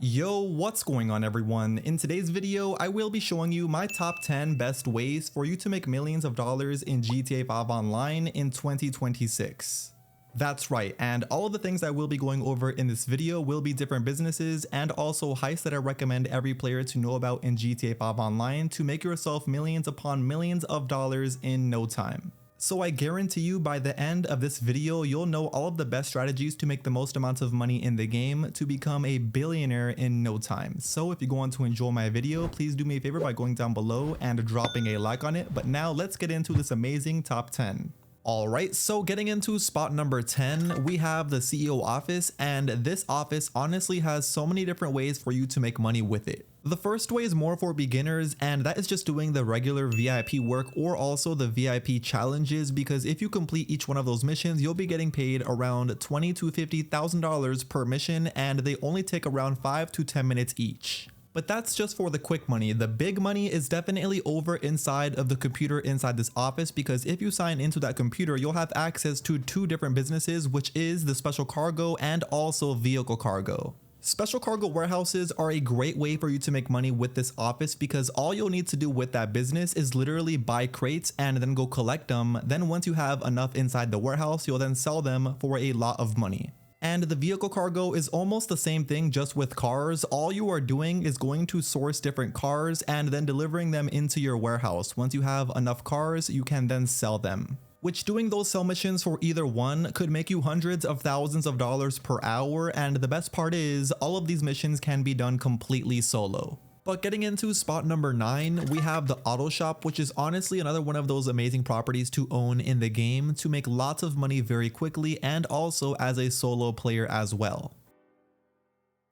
Yo, what's going on everyone? In today's video, I will be showing you my top 10 best ways for you to make millions of dollars in GTA 5 Online in 2026. That's right, and all of the things I will be going over in this video will be different businesses and also heists that I recommend every player to know about in GTA 5 Online to make yourself millions upon millions of dollars in no time. So I guarantee you by the end of this video, you'll know all of the best strategies to make the most amount of money in the game to become a billionaire in no time. So if you go on to enjoy my video, please do me a favor by going down below and dropping a like on it. But now let's get into this amazing top 10. Alright, so getting into spot number 10, we have the CEO office, and this office honestly has so many different ways for you to make money with it. The first way is more for beginners, and that is just doing the regular VIP work or also the VIP challenges, because if you complete each one of those missions, you'll be getting paid around $20,000 to $50,000 per mission, and they only take around 5 to 10 minutes each. But that's just for the quick money. The big money is definitely over inside of the computer inside this office, because if you sign into that computer, you'll have access to two different businesses, which is the special cargo and also vehicle cargo. Special cargo warehouses are a great way for you to make money with this office, because all you'll need to do with that business is literally buy crates and then go collect them. Then once you have enough inside the warehouse, you'll then sell them for a lot of money. And the vehicle cargo is almost the same thing, just with cars. All you are doing is going to source different cars and then delivering them into your warehouse. Once you have enough cars, you can then sell them. Which, doing those sell missions for either one could make you hundreds of thousands of dollars per hour, and the best part is all of these missions can be done completely solo. But getting into spot number 9, we have the auto shop, which is honestly another one of those amazing properties to own in the game to make lots of money very quickly, and also as a solo player as well.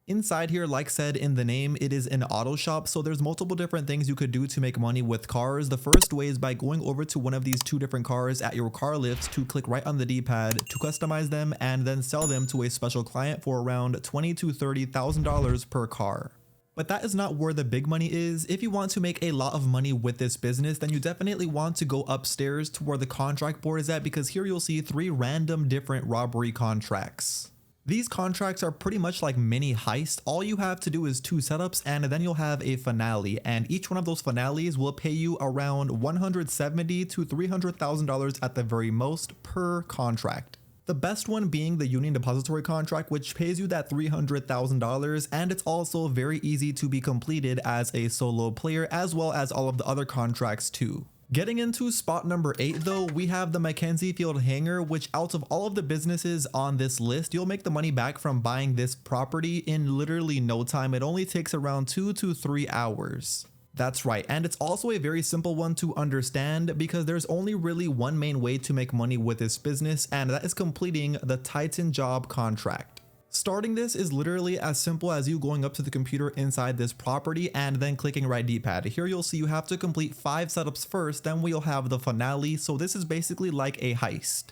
Inside here, like said in the name, it is an auto shop, so there's multiple different things you could do to make money with cars. The first way is by going over to one of these two different cars at your car lifts to click right on the D-pad to customize them and then sell them to a special client for around $20,000 to $30,000 per car. But that is not where the big money is. If you want to make a lot of money with this business, then you definitely want to go upstairs to where the contract board is at, because here you'll see 3 random different robbery contracts. These contracts are pretty much like mini heist. All you have to do is 2 setups and then you'll have a finale, and each one of those finales will pay you around $170,000 to $300,000 at the very most per contract. The best one being the Union Depository contract, which pays you that $300,000, and it's also very easy to be completed as a solo player, as well as all of the other contracts too. Getting into spot number 8 though, we have the Mackenzie Field hangar, which out of all of the businesses on this list, you'll make the money back from buying this property in literally no time. It only takes around 2 to 3 hours. That's right, and it's also a very simple one to understand, because there's only really one main way to make money with this business, and that is completing the Titan job contract. Starting this is literally as simple as you going up to the computer inside this property and then clicking right D-pad. Here you'll see you have to complete 5 setups first, then we'll have the finale, so this is basically like a heist.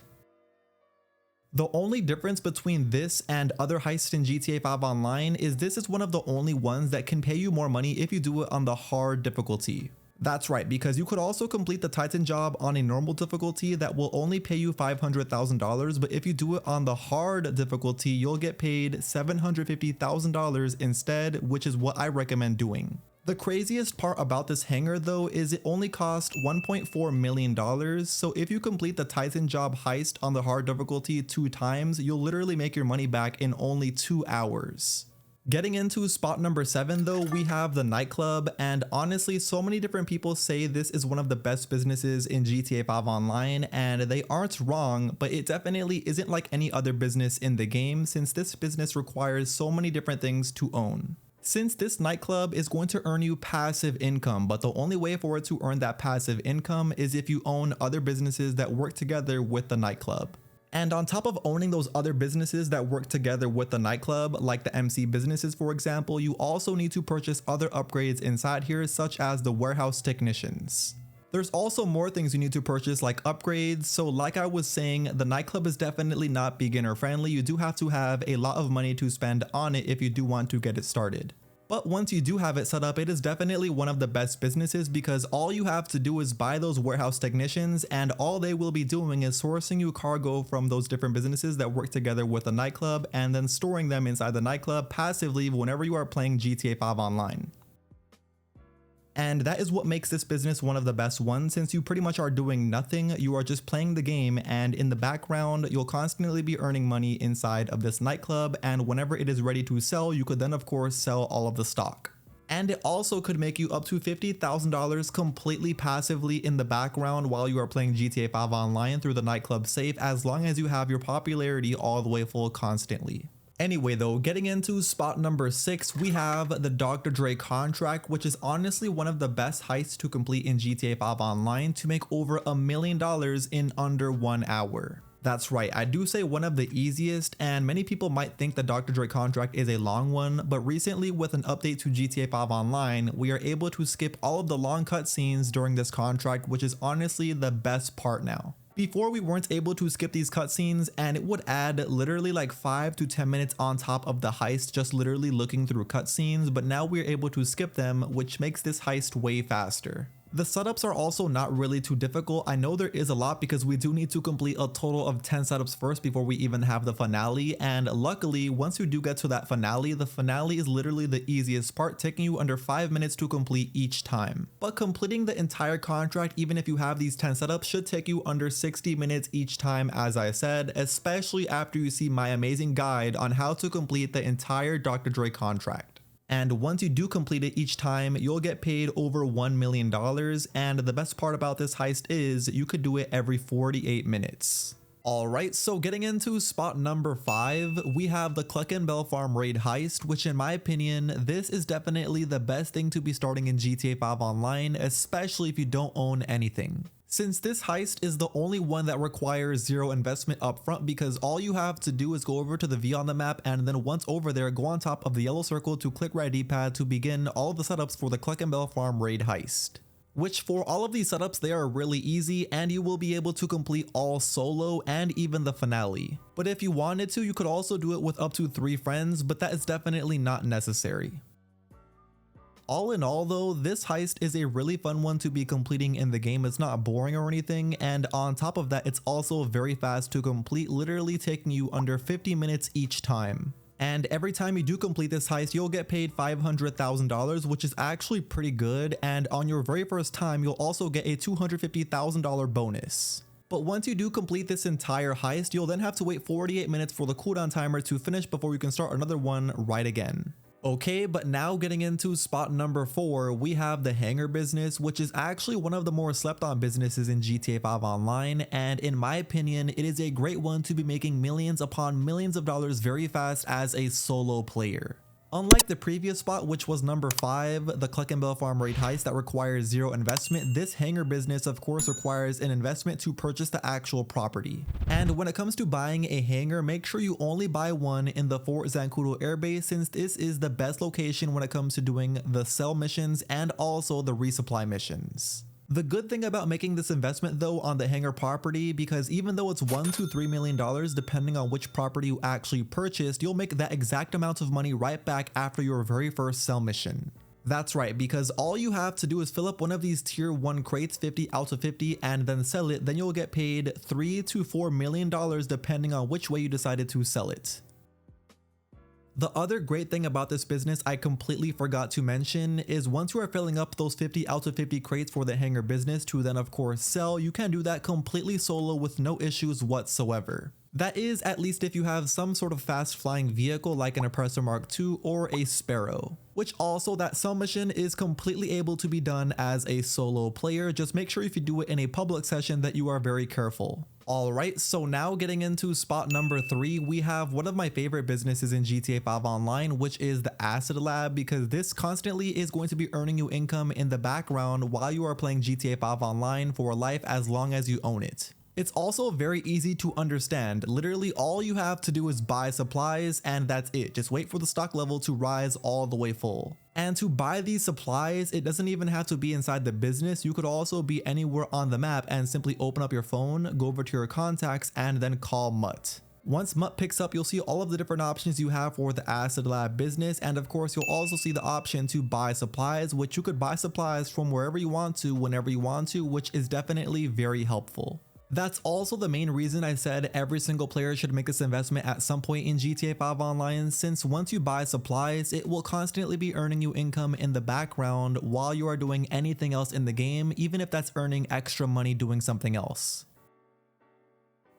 The only difference between this and other heists in GTA 5 Online is this is one of the only ones that can pay you more money if you do it on the hard difficulty. That's right, because you could also complete the Titan job on a normal difficulty that will only pay you $500,000, but if you do it on the hard difficulty, you'll get paid $750,000 instead, which is what I recommend doing. The craziest part about this hangar though is it only cost $1.4 million, so if you complete the Titan job heist on the hard difficulty 2 times, you'll literally make your money back in only 2 hours. Getting into spot number 7 though, we have the nightclub, and honestly so many different people say this is one of the best businesses in GTA 5 Online, and they aren't wrong, but it definitely isn't like any other business in the game, since this business requires so many different things to own. Since this nightclub is going to earn you passive income, but the only way for it to earn that passive income is if you own other businesses that work together with the nightclub. And on top of owning those other businesses that work together with the nightclub, like the MC businesses for example, you also need to purchase other upgrades inside here, such as the warehouse technicians. There's also more things you need to purchase like upgrades, so like I was saying, the nightclub is definitely not beginner friendly. You do have to have a lot of money to spend on it if you do want to get it started. But once you do have it set up, it is definitely one of the best businesses because all you have to do is buy those warehouse technicians, and all they will be doing is sourcing you cargo from those different businesses that work together with a nightclub and then storing them inside the nightclub passively whenever you are playing GTA 5 online. And that is what makes this business one of the best ones, since you pretty much are doing nothing. You are just playing the game, and in the background you'll constantly be earning money inside of this nightclub, and whenever it is ready to sell, you could then of course sell all of the stock. And it also could make you up to $50,000 completely passively in the background while you are playing GTA 5 online through the nightclub safe, as long as you have your popularity all the way full constantly. Anyway though, getting into spot number 6, we have the Dr. Dre contract, which is honestly one of the best heists to complete in GTA 5 online to make over $1 million in under 1 hour. That's right, I do say one of the easiest, and many people might think the Dr. Dre contract is a long one, but recently with an update to GTA 5 Online, we are able to skip all of the long cutscenes during this contract, which is honestly the best part now. Before, we weren't able to skip these cutscenes, and it would add literally like 5 to 10 minutes on top of the heist just literally looking through cutscenes, but now we're able to skip them, which makes this heist way faster. The setups are also not really too difficult. I know there is a lot because we do need to complete a total of 10 setups first before we even have the finale, and luckily once you do get to that finale, the finale is literally the easiest part, taking you under 5 minutes to complete each time. But completing the entire contract, even if you have these 10 setups, should take you under 60 minutes each time, as I said, especially after you see my amazing guide on how to complete the entire Dr. Dre contract. And once you do complete it each time, you'll get paid over $1 million, and the best part about this heist is you could do it every 48 minutes. Alright, so getting into spot number 5, we have the CLUCKIN Bell Farm raid heist, which in my opinion, this is definitely the best thing to be starting in GTA 5 Online, especially if you don't own anything. Since this heist is the only one that requires zero investment up front, because all you have to do is go over to the V on the map, and then once over there, go on top of the yellow circle to click right D-pad to begin all of the setups for the CLUCKIN Bell Farm raid heist. Which for all of these setups, they are really easy, and you will be able to complete all solo and even the finale. But if you wanted to, you could also do it with up to 3 friends, but that is definitely not necessary. All in all though, this heist is a really fun one to be completing in the game. It's not boring or anything, and on top of that, it's also very fast to complete, literally taking you under 50 minutes each time. And every time you do complete this heist, you'll get paid $500,000, which is actually pretty good, and on your very first time, you'll also get a $250,000 bonus. But once you do complete this entire heist, you'll then have to wait 48 minutes for the cooldown timer to finish before you can start another one right again. Okay, but now getting into spot number 4, we have the hangar business, which is actually one of the more slept on businesses in GTA 5 Online, and in my opinion, it is a great one to be making millions upon millions of dollars very fast as a solo player. Unlike the previous spot, which was number 5, the CLUCKIN Bell Farm raid heist that requires zero investment, this hangar business of course requires an investment to purchase the actual property. And when it comes to buying a hangar, make sure you only buy one in the Fort Zancudo airbase, since this is the best location when it comes to doing the sell missions and also the resupply missions. The good thing about making this investment though on the hangar property, because even though it's $1 to $3 million depending on which property you actually purchased, you'll make that exact amount of money right back after your very first sell mission. That's right, because all you have to do is fill up one of these tier 1 crates 50 out of 50 and then sell it, then you'll get paid $3 to $4 million depending on which way you decided to sell it. The other great thing about this business I completely forgot to mention is once you are filling up those 50 out of 50 crates for the hangar business to then of course sell, you can do that completely solo with no issues whatsoever. That is, at least if you have some sort of fast flying vehicle like an Oppressor Mark II or a Sparrow. Which also, that sell mission is completely able to be done as a solo player. Just make sure if you do it in a public session that you are very careful. Alright, so now getting into spot number 3, we have one of my favorite businesses in GTA 5 Online, which is the Acid Lab, because this constantly is going to be earning you income in the background while you are playing GTA 5 Online for life as long as you own it. It's also very easy to understand. Literally all you have to do is buy supplies and that's it. Just wait for the stock level to rise all the way full. And to buy these supplies, it doesn't even have to be inside the business. You could also be anywhere on the map and simply open up your phone, go over to your contacts and then call Mutt. Once MUT picks up, you'll see all of the different options you have for the Acid Lab business, and of course you'll also see the option to buy supplies, which you could buy supplies from wherever you want to, whenever you want to, which is definitely very helpful. That's also the main reason I said every single player should make this investment at some point in GTA 5 Online, since once you buy supplies, it will constantly be earning you income in the background while you are doing anything else in the game, even if that's earning extra money doing something else.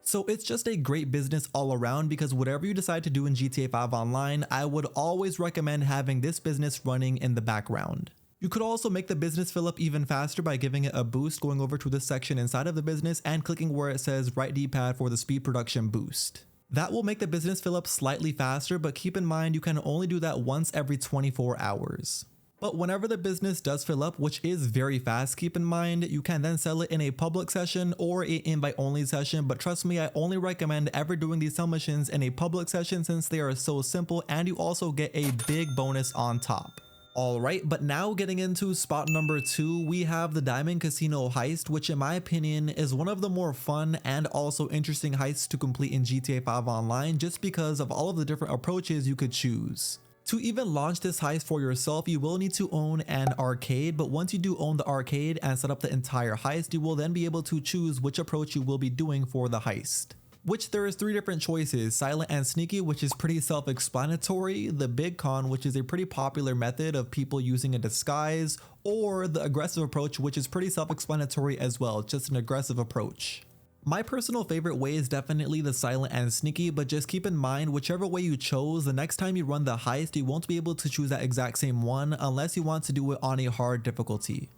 So it's just a great business all around, because whatever you decide to do in GTA 5 Online, I would always recommend having this business running in the background. You could also make the business fill up even faster by giving it a boost, going over to this section inside of the business and clicking where it says right D-pad for the speed production boost. That will make the business fill up slightly faster, but keep in mind you can only do that once every 24 hours. But whenever the business does fill up, which is very fast, keep in mind you can then sell it in a public session or an invite only session, but trust me, I only recommend ever doing these sell missions in a public session since they are so simple and you also get a big bonus on top. Alright, but now getting into spot number 2, we have the Diamond Casino heist, which in my opinion is one of the more fun and also interesting heists to complete in GTA 5 Online, just because of all of the different approaches you could choose. To even launch this heist for yourself, you will need to own an arcade, but once you do own the arcade and set up the entire heist, you will then be able to choose which approach you will be doing for the heist. Which there is 3 different choices: silent and sneaky, which is pretty self-explanatory, the big con, which is a pretty popular method of people using a disguise, or the aggressive approach, which is pretty self-explanatory as well, just an aggressive approach. My personal favorite way is definitely the silent and sneaky, but just keep in mind whichever way you chose, the next time you run the heist, you won't be able to choose that exact same one unless you want to do it on a hard difficulty.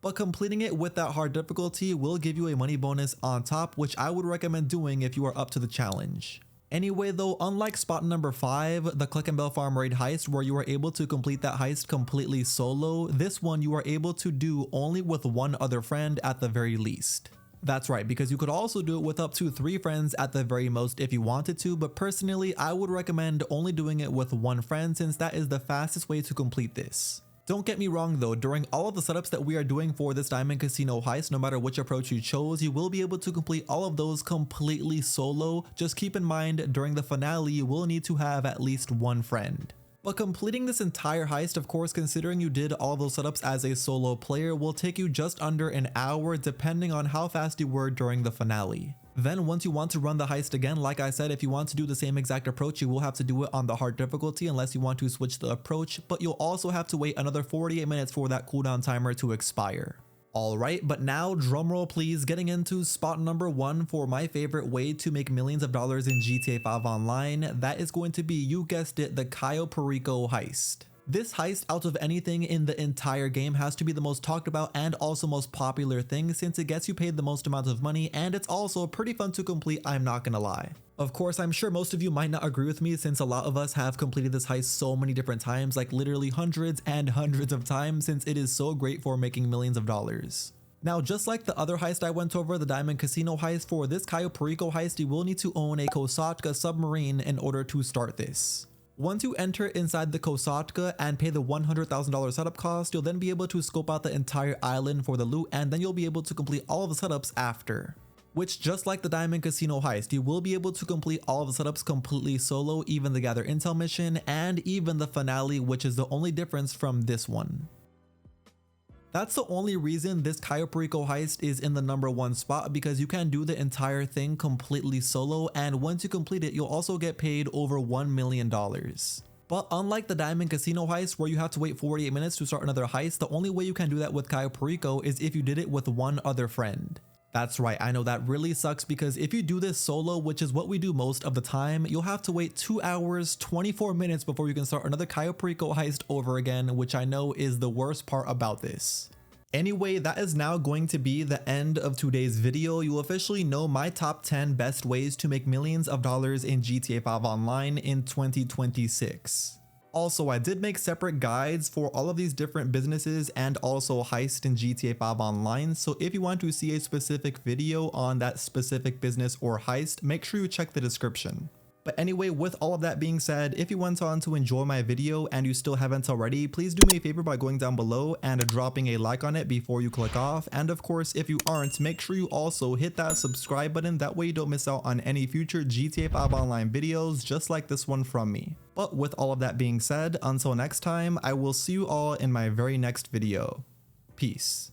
But completing it with that hard difficulty will give you a money bonus on top, which I would recommend doing if you are up to the challenge. Anyway though, unlike spot number 5, the Cluckin Bell Farm Raid heist, where you are able to complete that heist completely solo, this one you are able to do only with one other friend at the very least. That's right, because you could also do it with up to 3 friends at the very most if you wanted to, but personally I would recommend only doing it with one friend since that is the fastest way to complete this. Don't get me wrong though, during all of the setups that we are doing for this Diamond Casino heist, no matter which approach you chose, you will be able to complete all of those completely solo. Just keep in mind during the finale you will need to have at least one friend. But completing this entire heist, of course, considering you did all of those setups as a solo player, will take you just under an hour depending on how fast you were during the finale. Then once you want to run the heist again, like I said, if you want to do the same exact approach, you will have to do it on the hard difficulty unless you want to switch the approach, but you'll also have to wait another 48 minutes for that cooldown timer to expire. Alright, but now drumroll please, getting into spot number 1 for my favorite way to make millions of dollars in GTA 5 Online. That is going to be, you guessed it, the CAYO PERICO heist. This heist, out of anything in the entire game, has to be the most talked about and also most popular thing since it gets you paid the most amount of money and it's also pretty fun to complete, I'm not gonna lie. Of course, I'm sure most of you might not agree with me since a lot of us have completed this heist so many different times, like literally hundreds and hundreds of times, since it is so great for making millions of dollars. Now, just like the other heist I went over, the Diamond Casino heist, for this CAYO PERICO heist, you will need to own a Kosatka submarine in order to start this. Once you enter inside the Kosatka and pay the $100,000 setup cost, you'll then be able to scope out the entire island for the loot, and then you'll be able to complete all of the setups after. Which, just like the Diamond Casino heist, you will be able to complete all of the setups completely solo, even the Gather Intel mission, and even the finale, which is the only difference from this one. That's the only reason this CAYO PERICO heist is in the number 1 spot, because you can do the entire thing completely solo, and once you complete it, you'll also get paid over $1 million. But unlike the Diamond Casino heist, where you have to wait 48 minutes to start another heist, the only way you can do that with CAYO PERICO is if you did it with one other friend. That's right, I know that really sucks, because if you do this solo, which is what we do most of the time, you'll have to wait 2 hours, 24 minutes before you can start another CAYO PERICO heist over again, which I know is the worst part about this. Anyway, that is now going to be the end of today's video. You officially know my top 10 best ways to make millions of dollars in GTA 5 Online in 2026. Also, I did make separate guides for all of these different businesses and also heist in GTA 5 Online, so if you want to see a specific video on that specific business or heist, make sure you check the description. But anyway, with all of that being said, if you went on to enjoy my video and you still haven't already, please do me a favor by going down below and dropping a like on it before you click off. And of course, if you aren't, make sure you also hit that subscribe button. That way you don't miss out on any future GTA 5 Online videos just like this one from me. But with all of that being said, until next time, I will see you all in my very next video. Peace.